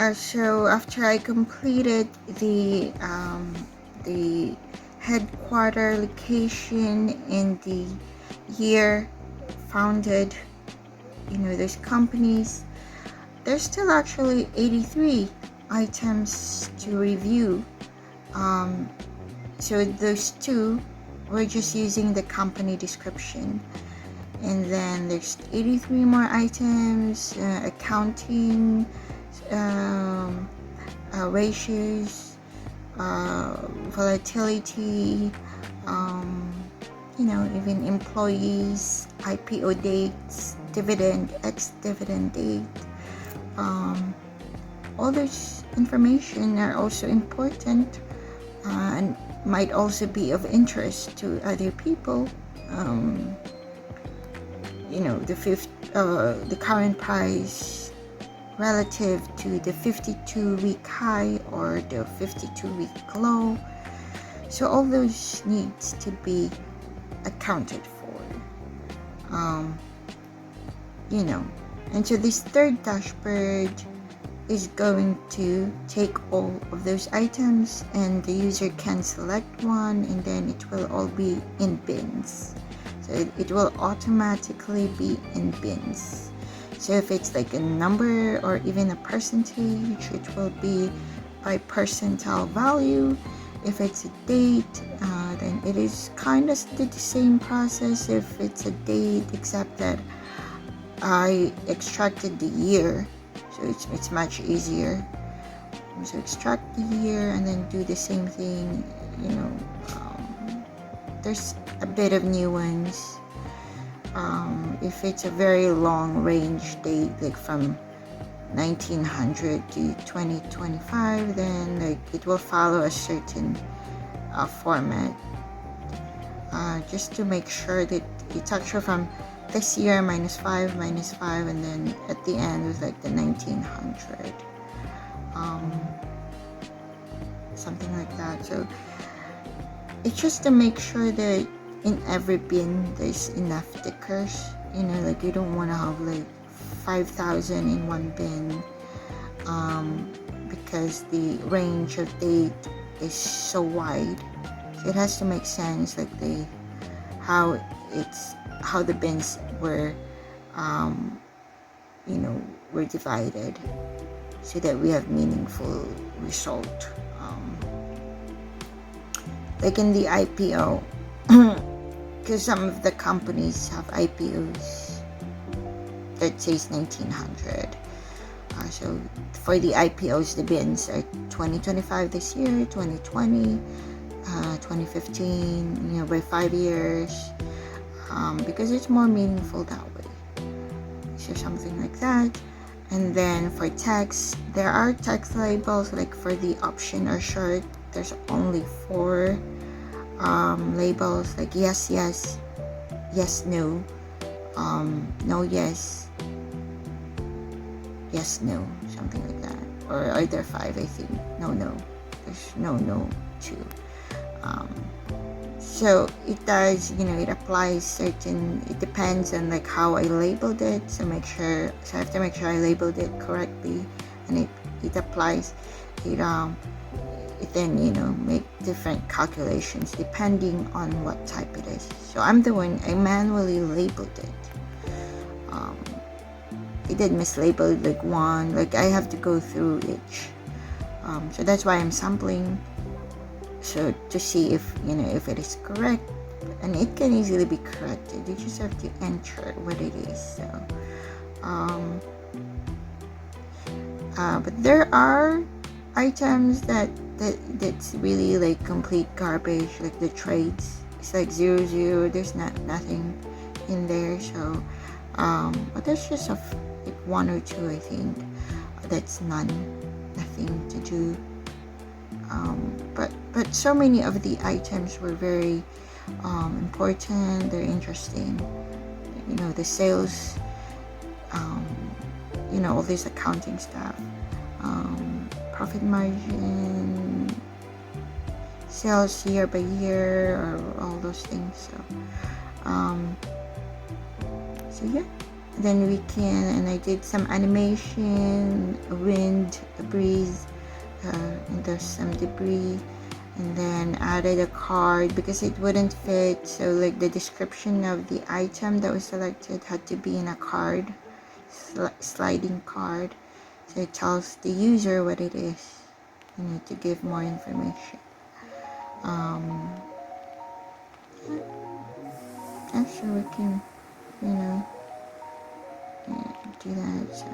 So after I completed the headquarter location and the year founded, those companies, there's still actually 83 items to review. So those two, we're just using the company description. And then there's 83 more items, accounting, ratios, volatility, even employees, IPO dates, dividend, ex-dividend date. All this information are also important and might also be of interest to other people. The current price relative to the 52-week high or the 52-week low. So all those needs to be accounted for. And so this third dashboard is going to take all of those items, and the user can select one, and then it will all be in bins. So it will automatically be in bins. So if it's like a number or even a percentage, it will be by percentile value. If it's a date, then it is kind of the same process if it's a date, except that I extracted the year, so it's much easier. So extract the year and then do the same thing. There's a bit of nuance. If it's a very long range date, like from 1900 to 2025, then it will follow a certain format, just to make sure that it's actually from this year minus 5, and then at the end was like the 1900, something like that. So it's just to make sure that in every bin there's enough stickers. You don't want to have like 5,000 in one bin, because the range of date is so wide. So it has to make sense, like how the bins were were divided, so that we have meaningful result. Like in the IPO, because some of the companies have IPOs that says 1900. So for the IPOs, the bins are 2025 this year, 2020, 2015, by 5 years, because it's more meaningful that way. So something like that. And then for text, there are text labels, like for the option or short, there's only 4 labels, like yes, yes, yes, no, no, yes, yes, no, something like that. Or are there 5? I think no, there's no too. So it does, it applies certain, it depends on like how I labeled it. So I have to make sure I labeled it correctly, and it applies it. It then make different calculations depending on what type it is. So I manually labeled it. I did mislabel like one, like I have to go through each. So that's why I'm sampling, so to see if it is correct, and it can easily be corrected. You just have to enter what it is. So but there are items that's really like complete garbage, like the trades. It's like 00. There's nothing in there. So but there's just like 1 or 2, I think, that's nothing to do. But so many of the items were very important. They're interesting. The sales, all this accounting stuff, profit margin, sales year by year, or all those things. So yeah. then we can, and I did some animation, wind, a breeze, and there's some debris, and then added a card because it wouldn't fit, so like the description of the item that was selected had to be in a card, sliding card, so it tells the user what it is. You need to give more information. Actually we can, do that. So